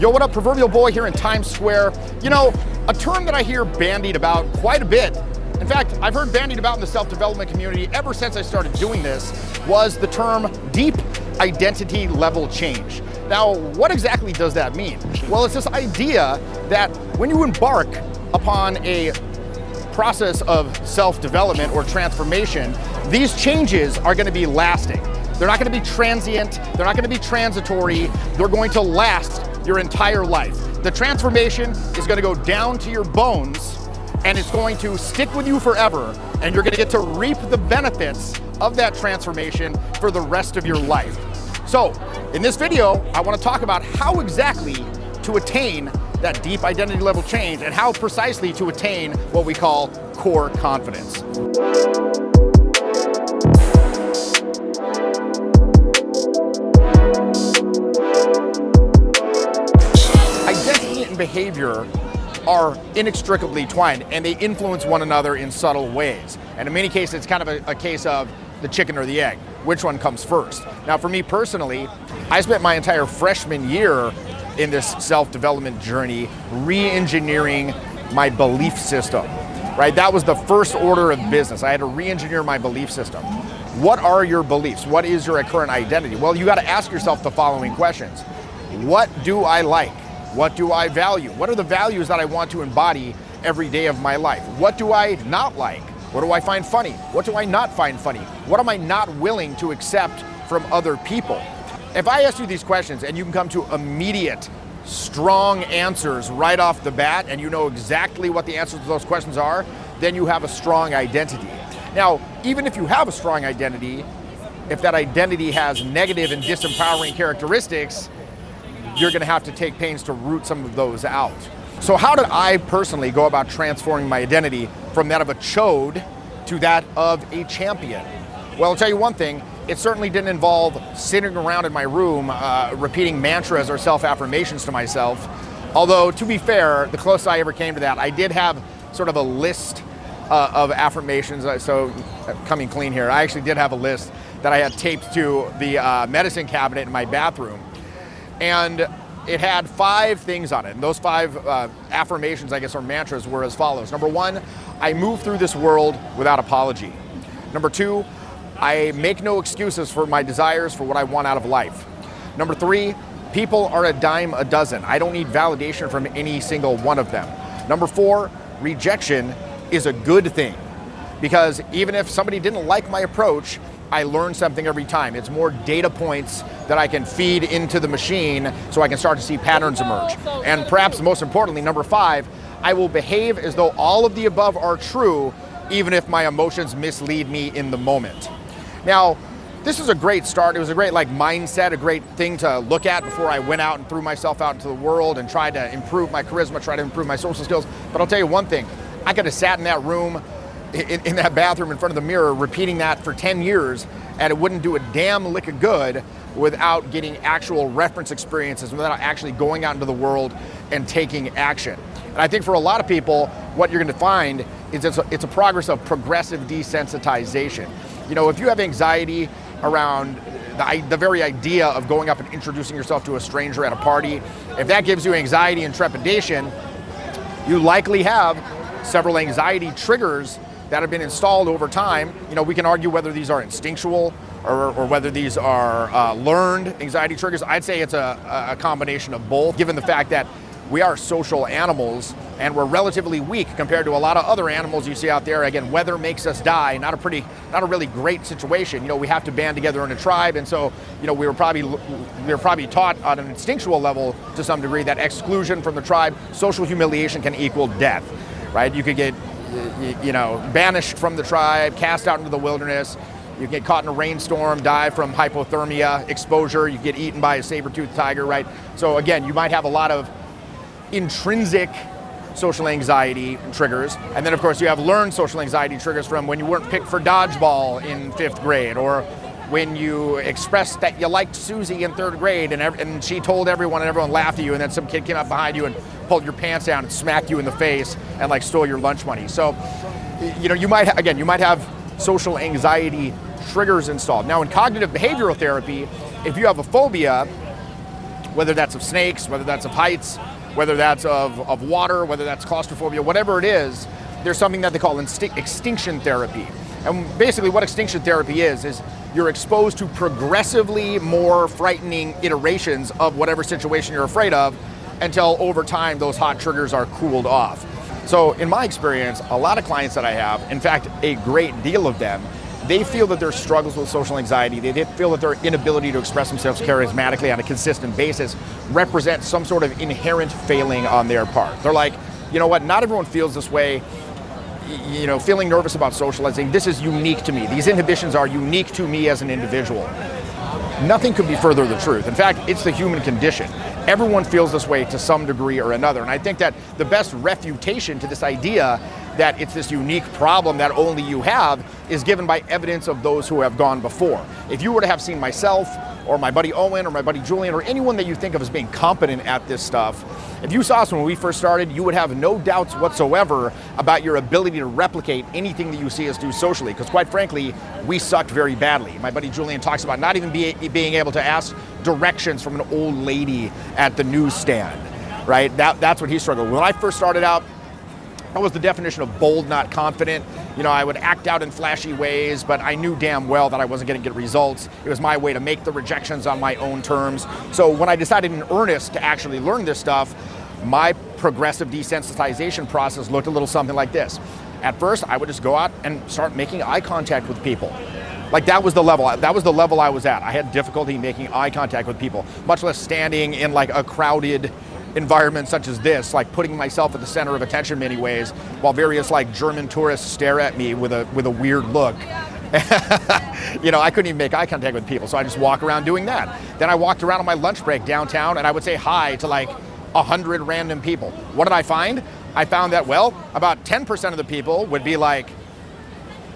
Yo, what up, proverbial boy here in Times Square. You know, a term that I hear bandied about quite a bit. In fact, I've heard bandied about in the self-development community ever since I started doing this, was the term deep identity level change. Now, what exactly does that mean? Well, it's this idea that when you embark upon a process of self-development or transformation, these changes are going to be lasting. They're not going to be transient, they're not going to be transitory, they're going to last your entire life. The transformation is going to go down to your bones and it's going to stick with you forever, and you're going to get to reap the benefits of that transformation for the rest of your life. So in this video, I want to talk about how exactly to attain that deep identity level change and how precisely to attain what we call core confidence. Identity and behavior are inextricably twined, and they influence one another in subtle ways. And in many cases, it's kind of a case of the chicken or the egg. Which one comes first? Now, for me personally, I spent my entire freshman year in this self-development journey re-engineering my belief system, right? That was the first order of business. I had to re-engineer my belief system. What are your beliefs? What is your current identity? Well, you got to ask yourself the following questions. What do I like? What do I value? What are the values that I want to embody every day of my life? What do I not like? What do I find funny? What do I not find funny? What am I not willing to accept from other people? If I ask you these questions and you can come to immediate, strong answers right off the bat, and you know exactly what the answers to those questions are, then you have a strong identity. Now, even if you have a strong identity, if that identity has negative and disempowering characteristics, you're going to have to take pains to root some of those out. So how did I personally go about transforming my identity from that of a chode to that of a champion? Well, I'll tell you one thing, it certainly didn't involve sitting around in my room repeating mantras or self-affirmations to myself. Although, to be fair, the closest I ever came to that, I did have sort of a list of affirmations. So coming clean here, I actually did have a list that I had taped to the medicine cabinet in my bathroom. And it had 5 things on it. And those 5 affirmations, I guess, or mantras were as follows. Number 1, I move through this world without apology. Number 2, I make no excuses for my desires for what I want out of life. Number 3, people are a dime a dozen. I don't need validation from any single one of them. Number 4, rejection is a good thing, because even if somebody didn't like my approach, I learn something every time. It's more data points that I can feed into the machine so I can start to see patterns emerge. And perhaps most importantly, number 5, I will behave as though all of the above are true, even if my emotions mislead me in the moment. Now, this is a great start. It was a great mindset, a great thing to look at before I went out and threw myself out into the world and tried to improve my charisma, try to improve my social skills. But I'll tell you one thing, I could have sat in that room in that bathroom in front of the mirror repeating that for 10 years, and it wouldn't do a damn lick of good without getting actual reference experiences, without actually going out into the world and taking action. And I think for a lot of people, what you're going to find is it's a progress of progressive desensitization. You know, if you have anxiety around the very idea of going up and introducing yourself to a stranger at a party, if that gives you anxiety and trepidation, you likely have several anxiety triggers that have been installed over time. You know, we can argue whether these are instinctual or whether these are learned anxiety triggers. I'd say it's a combination of both, given the fact that we are social animals and we're relatively weak compared to a lot of other animals you see out there. Again, weather makes us die, not a really great situation. You know, we have to band together in a tribe, and so, you know, we were probably taught on an instinctual level to some degree that exclusion from the tribe, social humiliation can equal death, right? You could get banished from the tribe, cast out into the wilderness. You get caught in a rainstorm, die from hypothermia, exposure. You get eaten by a saber-toothed tiger, right? So again, you might have a lot of intrinsic social anxiety triggers. And then of course you have learned social anxiety triggers from when you weren't picked for dodgeball in 5th grade, or when you expressed that you liked Susie in 3rd grade and she told everyone and everyone laughed at you, and then some kid came up behind you and pulled your pants down and smacked you in the face and stole your lunch money. So, you know, you might have social anxiety triggers installed. Now in cognitive behavioral therapy, if you have a phobia, whether that's of snakes, whether that's of heights, whether that's of water, whether that's claustrophobia, whatever it is, there's something that they call extinction therapy. And basically what extinction therapy is you're exposed to progressively more frightening iterations of whatever situation you're afraid of until over time those hot triggers are cooled off. So in my experience, a lot of clients that I have, in fact, a great deal of them, they feel that their struggles with social anxiety, they feel that their inability to express themselves charismatically on a consistent basis represents some sort of inherent failing on their part. They're like, you know what, not everyone feels this way. You know, feeling nervous about socializing, this is unique to me. These inhibitions are unique to me as an individual. Nothing could be further the truth. In fact, it's the human condition. Everyone feels this way to some degree or another. And I think that the best refutation to this idea that it's this unique problem that only you have is given by evidence of those who have gone before. If you were to have seen myself or my buddy Owen or my buddy Julian or anyone that you think of as being competent at this stuff, if you saw us when we first started, you would have no doubts whatsoever about your ability to replicate anything that you see us do socially, because quite frankly, we sucked very badly. My buddy Julian talks about not even being able to ask directions from an old lady at the newsstand, right? That's what he struggled with. When I first started out, that was the definition of bold, not confident. You know, I would act out in flashy ways, but I knew damn well that I wasn't going to get results. It was my way to make the rejections on my own terms. So when I decided in earnest to actually learn this stuff, my progressive desensitization process looked a little something like this. At first, I would just go out and start making eye contact with people. Like that was the level I was at. I had difficulty making eye contact with people, much less standing in like a crowded environment such as this, like putting myself at the center of attention in many ways, while various like German tourists stare at me with a weird look. You know, I couldn't even make eye contact with people, so I just walk around doing that. Then I walked around on my lunch break downtown and I would say hi to like 100 random people. What did I find? I found that, well, about 10% of the people would be like,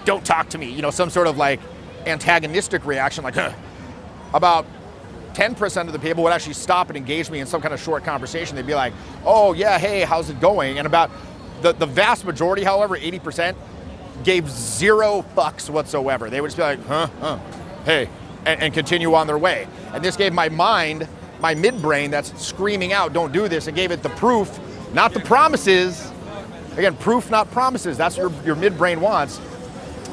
don't talk to me, you know, some sort of like antagonistic reaction, like, huh. About 10% of the people would actually stop and engage me in some kind of short conversation. They'd be like, oh yeah, hey, how's it going? And about the vast majority, however, 80%, gave zero fucks whatsoever. They would just be like, hey, and continue on their way. And this gave my mind, my midbrain that's screaming out, don't do this, and gave it the proof, not the promises. Again, proof, not promises. That's what your midbrain wants.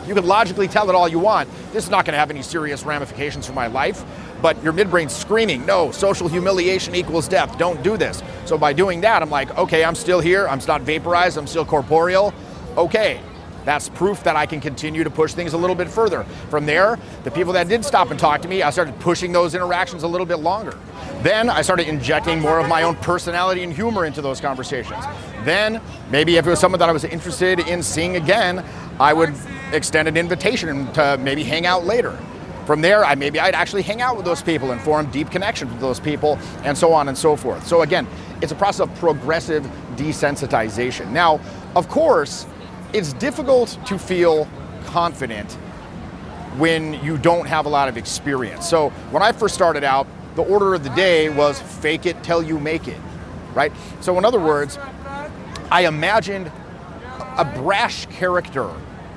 You can logically tell it all you want. This is not going to have any serious ramifications for my life, but your midbrain's screaming, no, social humiliation equals death, don't do this. So by doing that, I'm like, okay, I'm still here, I'm not vaporized, I'm still corporeal. Okay, that's proof that I can continue to push things a little bit further. From there, the people that did stop and talk to me, I started pushing those interactions a little bit longer. Then I started injecting more of my own personality and humor into those conversations. Then, maybe if it was someone that I was interested in seeing again, I would extend an invitation to maybe hang out later. From there, I'd actually hang out with those people and form deep connections with those people, and so on and so forth. So again, it's a process of progressive desensitization. Now, of course, it's difficult to feel confident when you don't have a lot of experience. So when I first started out, the order of the day was fake it till you make it, right? So in other words, I imagined a brash character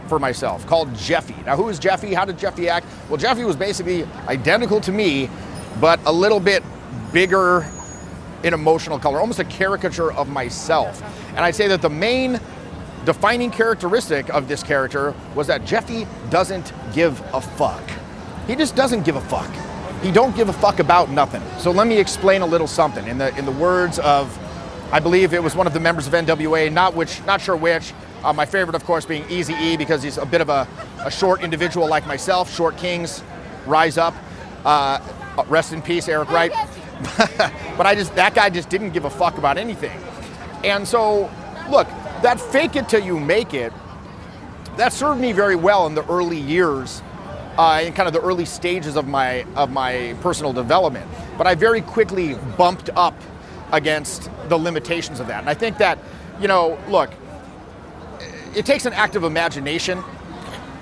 for myself called Jeffy. Now, who is Jeffy? How did Jeffy act? Well, Jeffy was basically identical to me, but a little bit bigger in emotional color, almost a caricature of myself. And I'd say that the main defining characteristic of this character was that Jeffy doesn't give a fuck. He just doesn't give a fuck. He don't give a fuck about nothing. So let me explain a little something. In the words of, I believe it was one of the members of NWA, not sure which. My favorite, of course, being Eazy-E, because he's a bit of a short individual like myself. Short kings rise up. Rest in peace, Eric Wright. But that guy just didn't give a fuck about anything. And so, look, that fake it till you make it, that served me very well in the early years, in kind of the early stages of my personal development. But I very quickly bumped up against the limitations of that. And I think that, you know, look, it takes an active imagination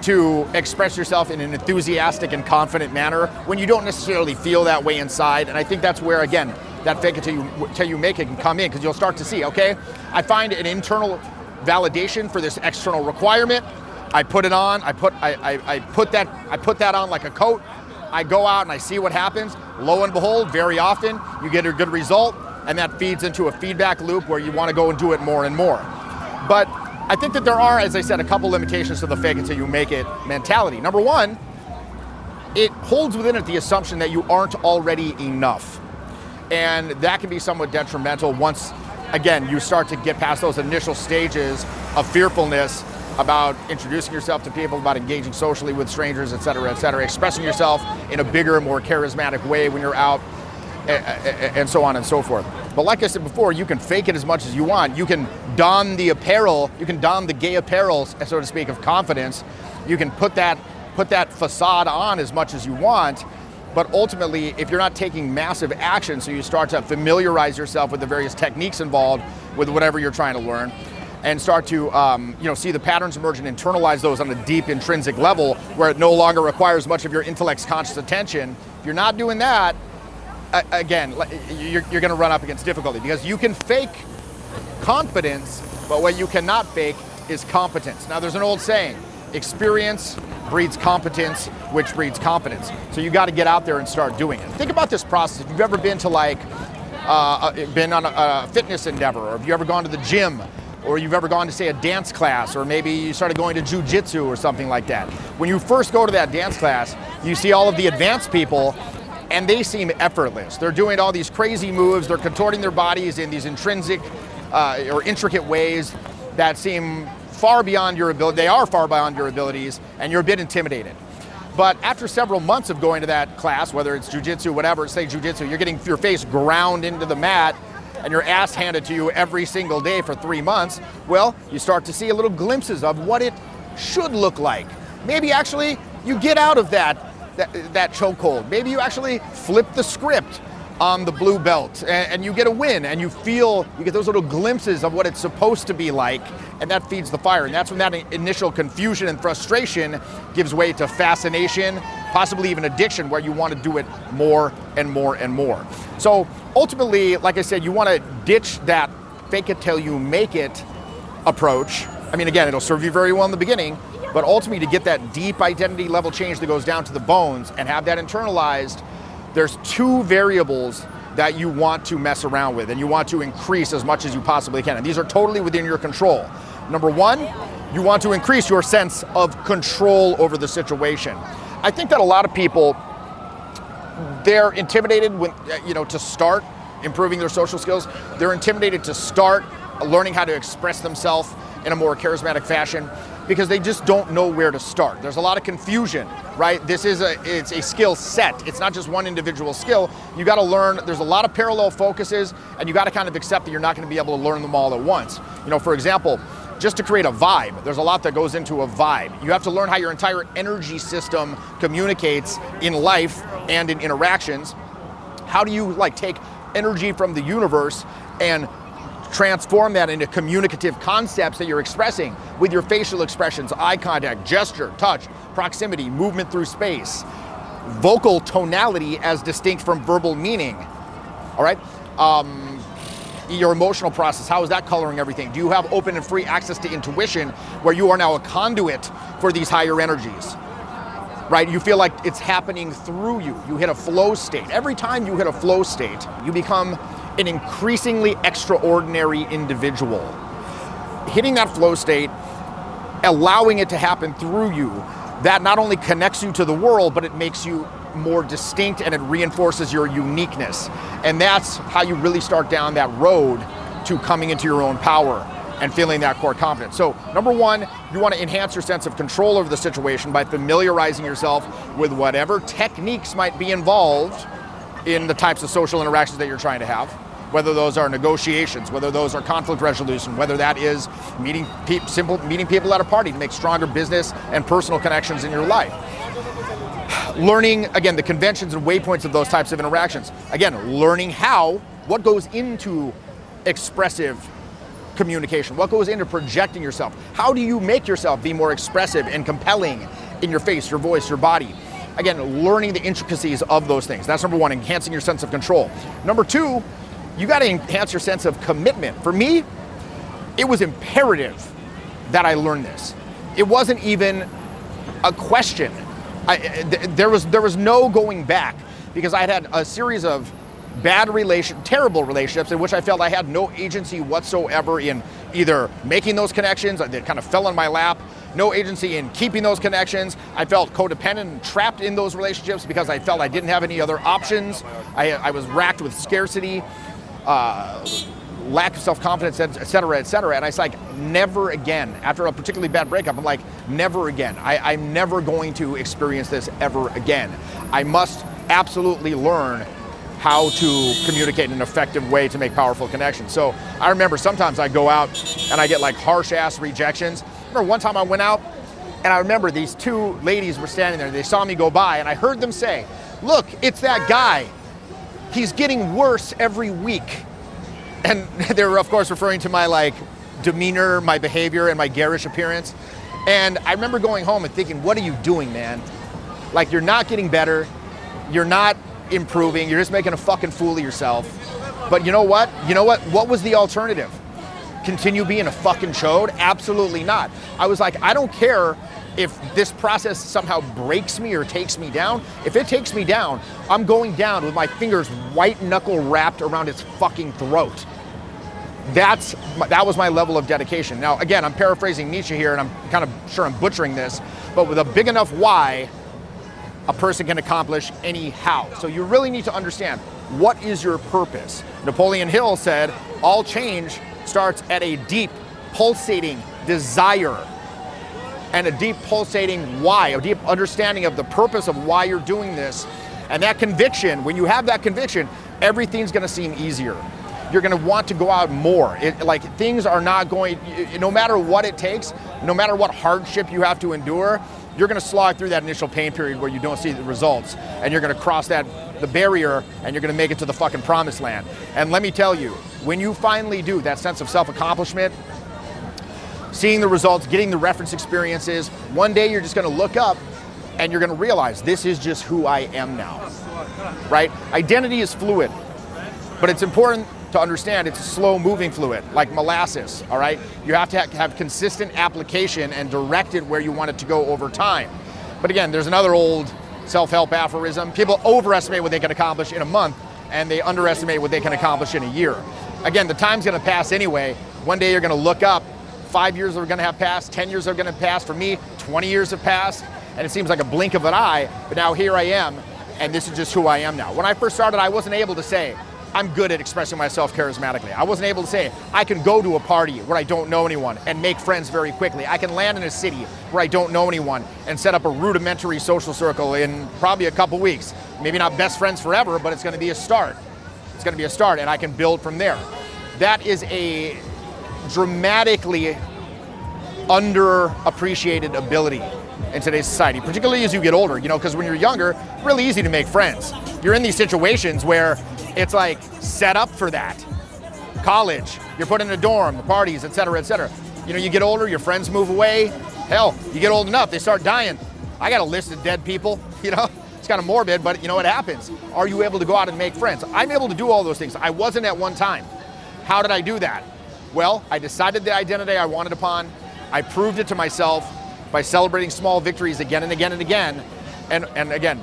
to express yourself in an enthusiastic and confident manner when you don't necessarily feel that way inside. And I think that's where, again, that fake it till you make it can come in, because you'll start to see, okay, I find an internal validation for this external requirement. I put it on, I put that on like a coat. I go out and I see what happens. Lo and behold, very often you get a good result, and that feeds into a feedback loop where you want to go and do it more and more. But I think that there are, as I said, a couple limitations to the fake until you make it mentality. Number one, it holds within it the assumption that you aren't already enough. And that can be somewhat detrimental once, again, you start to get past those initial stages of fearfulness about introducing yourself to people, about engaging socially with strangers, et cetera, expressing yourself in a bigger, more charismatic way when you're out, and so on and so forth. But like I said before, you can fake it as much as you want. You can don the apparel, you can don the gay apparel, so to speak, of confidence. You can put that facade on as much as you want, but ultimately, if you're not taking massive action, so you start to familiarize yourself with the various techniques involved with whatever you're trying to learn, and start to see the patterns emerge and internalize those on a deep intrinsic level where it no longer requires much of your intellect's conscious attention. If you're not doing that, again, you're going to run up against difficulty, because you can fake confidence, but what you cannot fake is competence. Now, there's an old saying, experience breeds competence, which breeds confidence. So you got to get out there and start doing it. Think about this process. If you've ever been to been on a fitness endeavor, or if you've ever gone to the gym, or you've ever gone to, say, a dance class, or maybe you started going to jujitsu or something like that. When you first go to that dance class, you see all of the advanced people, and they seem effortless. They're doing all these crazy moves, they're contorting their bodies in these intrinsic or intricate ways that seem far beyond your ability. They are far beyond your abilities, and you're a bit intimidated. But after several months of going to that class, whether it's jujitsu, whatever, say jujitsu, you're getting your face ground into the mat and your ass handed to you every single day for 3 months, well, you start to see a little glimpses of what it should look like. Maybe actually you get out of that chokehold. Maybe you actually flip the script on the blue belt and you get a win, and you get those little glimpses of what it's supposed to be like, and that feeds the fire. And that's when that initial confusion and frustration gives way to fascination, possibly even addiction, where you want to do it more and more and more. So ultimately, like I said, you want to ditch that fake it till you make it approach. I mean, again, it'll serve you very well in the beginning, but ultimately to get that deep identity level change that goes down to the bones and have that internalized, there's 2 variables that you want to mess around with and you want to increase as much as you possibly can. And these are totally within your control. Number 1, you want to increase your sense of control over the situation. I think that a lot of people, they're intimidated when, to start improving their social skills. They're intimidated to start learning how to express themselves in a more charismatic fashion because they just don't know where to start. There's a lot of confusion, right? It's a skill set. It's not just one individual skill. You got to learn, there's a lot of parallel focuses, and you got to kind of accept that you're not going to be able to learn them all at once. For example, just to create a vibe, there's a lot that goes into a vibe. You have to learn how your entire energy system communicates in life and in interactions. How do you take energy from the universe and transform that into communicative concepts that you're expressing with your facial expressions, eye contact, gesture, touch, proximity, movement through space, vocal tonality as distinct from verbal meaning, all right? Your emotional process, how is that coloring everything? Do you have open and free access to intuition where you are now a conduit for these higher energies, right? You feel like it's happening through you. You hit a flow state. Every time you hit a flow state, you become an increasingly extraordinary individual. Hitting that flow state, allowing it to happen through you, that not only connects you to the world, but it makes you more distinct and it reinforces your uniqueness. And that's how you really start down that road to coming into your own power and feeling that core confidence. So number 1, you want to enhance your sense of control over the situation by familiarizing yourself with whatever techniques might be involved in the types of social interactions that you're trying to have, whether those are negotiations, whether those are conflict resolution, whether that is meeting people at a party to make stronger business and personal connections in your life. Learning, again, the conventions and waypoints of those types of interactions. Again, learning what goes into expressive communication, what goes into projecting yourself. How do you make yourself be more expressive and compelling in your face, your voice, your body? Again, learning the intricacies of those things. That's number 1, enhancing your sense of control. Number 2, you got to enhance your sense of commitment. For me, it was imperative that I learn this. It wasn't even a question. There was no going back. because I had a series of terrible relationships in which I felt I had no agency whatsoever in either making those connections, that kind of fell in my lap, no agency in keeping those connections. I felt codependent and trapped in those relationships because I felt I didn't have any other options. I was racked with scarcity, lack of self-confidence, et cetera, et cetera. And I was like, never again. After a particularly bad breakup, I'm like, never again. I'm never going to experience this ever again. I must absolutely learn how to communicate in an effective way to make powerful connections. So I remember sometimes I go out and I get like harsh ass rejections. I remember one time I went out and I remember these two ladies were standing there. They saw me go by and I heard them say, "Look, it's that guy. He's getting worse every week." And they were, of course, referring to my like demeanor, my behavior, and my garish appearance. And I remember going home and thinking, what are you doing, man? Like, you're not getting better. You're not improving. You're just making a fucking fool of yourself. But you know what? What was the alternative? Continue being a fucking chode? Absolutely not. I was like, I don't care if this process somehow breaks me or takes me down. If it takes me down, I'm going down with my fingers white knuckle wrapped around its fucking throat. That was my level of dedication. Now, again, I'm paraphrasing Nietzsche here, and I'm kind of sure I'm butchering this, but with a big enough why, a person can accomplish any how. So you really need to understand, what is your purpose? Napoleon Hill said, all change starts at a deep, pulsating desire and a deep pulsating why, a deep understanding of the purpose of why you're doing this. And that conviction, when you have that conviction, everything's gonna seem easier. You're gonna want to go out more. Things are not going, no matter what it takes, no matter what hardship you have to endure, you're gonna slog through that initial pain period where you don't see the results, and you're gonna cross the barrier, and you're gonna make it to the fucking promised land. And let me tell you, when you finally do, that sense of self-accomplishment, seeing the results, getting the reference experiences, one day you're just gonna look up and you're gonna realize this is just who I am now, right? Identity is fluid, but it's important to understand it's a slow-moving fluid, like molasses, all right? You have to have consistent application and direct it where you want it to go over time. But again, there's another old self-help aphorism. People overestimate what they can accomplish in a month, and they underestimate what they can accomplish in a year. Again, the time's gonna pass anyway. One day you're gonna look up, 5 years are gonna have passed, 10 years are gonna pass. For me, 20 years have passed, and it seems like a blink of an eye, but now here I am, and this is just who I am now. When I first started, I wasn't able to say, I'm good at expressing myself charismatically. I wasn't able to say, I can go to a party where I don't know anyone and make friends very quickly. I can land in a city where I don't know anyone and set up a rudimentary social circle in probably a couple weeks. Maybe not best friends forever, but it's gonna be a start. It's gonna be a start, and I can build from there. That is a dramatically underappreciated ability in today's society, particularly as you get older, because when you're younger, really easy to make friends. You're in these situations where it's like set up for that. College, you're put in a dorm, the parties, et cetera, et cetera. You get older, your friends move away. Hell, you get old enough, they start dying. I got a list of dead people, it's kind of morbid, but it happens. Are you able to go out and make friends? I'm able to do all those things. I wasn't at one time. How did I do that? Well, I decided the identity I wanted upon. I proved it to myself by celebrating small victories again and again and again. And again,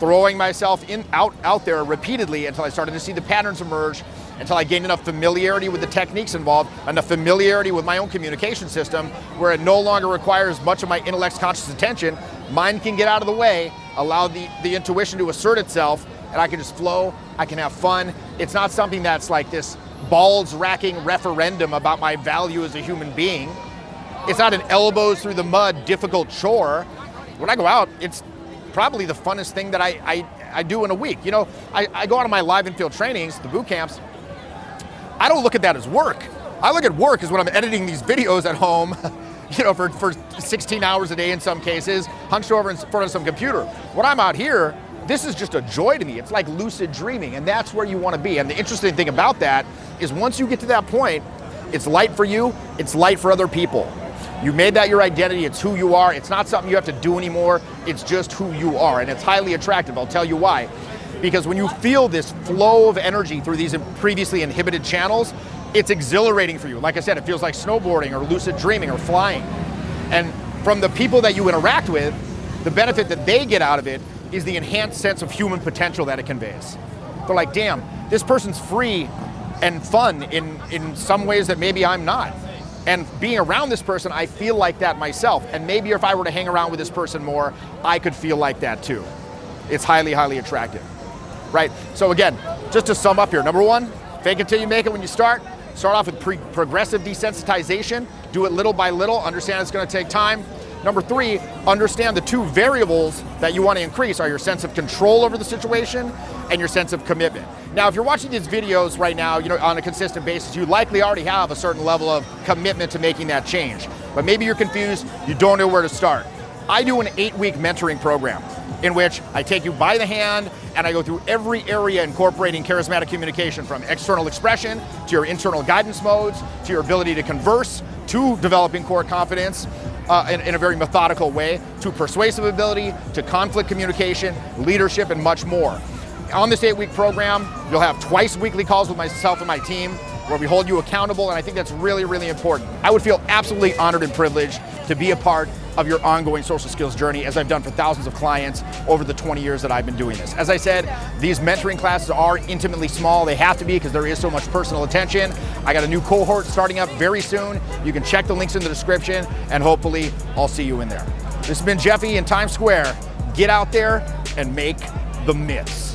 throwing myself out there repeatedly until I started to see the patterns emerge, until I gained enough familiarity with the techniques involved, enough familiarity with my own communication system, where it no longer requires much of my intellect's conscious attention. Mind can get out of the way, allow the intuition to assert itself, and I can just flow, I can have fun. It's not something that's like this balls-racking referendum about my value as a human being. It's not an elbows through the mud, difficult chore. When I go out, it's probably the funnest thing that I do in a week. I go out on my live infield trainings, the boot camps. I don't look at that as work. I look at work as when I'm editing these videos at home, for 16 hours a day in some cases, hunched over in front of some computer. When I'm out here, this is just a joy to me. It's like lucid dreaming, and that's where you want to be. And the interesting thing about that is once you get to that point, it's light for you, it's light for other people. You made that your identity, it's who you are. It's not something you have to do anymore, it's just who you are, and it's highly attractive. I'll tell you why. Because when you feel this flow of energy through these previously inhibited channels, it's exhilarating for you. Like I said, it feels like snowboarding or lucid dreaming or flying. And from the people that you interact with, the benefit that they get out of it is the enhanced sense of human potential that it conveys. They're like, damn, this person's free and fun in some ways that maybe I'm not. And being around this person, I feel like that myself. And maybe if I were to hang around with this person more, I could feel like that too. It's highly, highly attractive, right? So again, just to sum up here, number one, fake it till you make it when you start. Start off with progressive desensitization. Do it little by little, understand it's gonna take time. Number three, understand the two variables that you want to increase are your sense of control over the situation and your sense of commitment. Now, if you're watching these videos right now, on a consistent basis, you likely already have a certain level of commitment to making that change. But maybe you're confused, you don't know where to start. I do an 8-week mentoring program in which I take you by the hand and I go through every area incorporating charismatic communication, from external expression to your internal guidance modes, to your ability to converse, to developing core confidence, in a very methodical way, to persuasive ability, to conflict communication, leadership, and much more. On this 8-week program, you'll have twice weekly calls with myself and my team where we hold you accountable, and I think that's really, really important. I would feel absolutely honored and privileged to be a part of your ongoing social skills journey, as I've done for thousands of clients over the 20 years that I've been doing this. As I said, these mentoring classes are intimately small. They have to be because there is so much personal attention. I got a new cohort starting up very soon. You can check the links in the description, and hopefully I'll see you in there. This has been Jeffy in Times Square. Get out there and make the myths.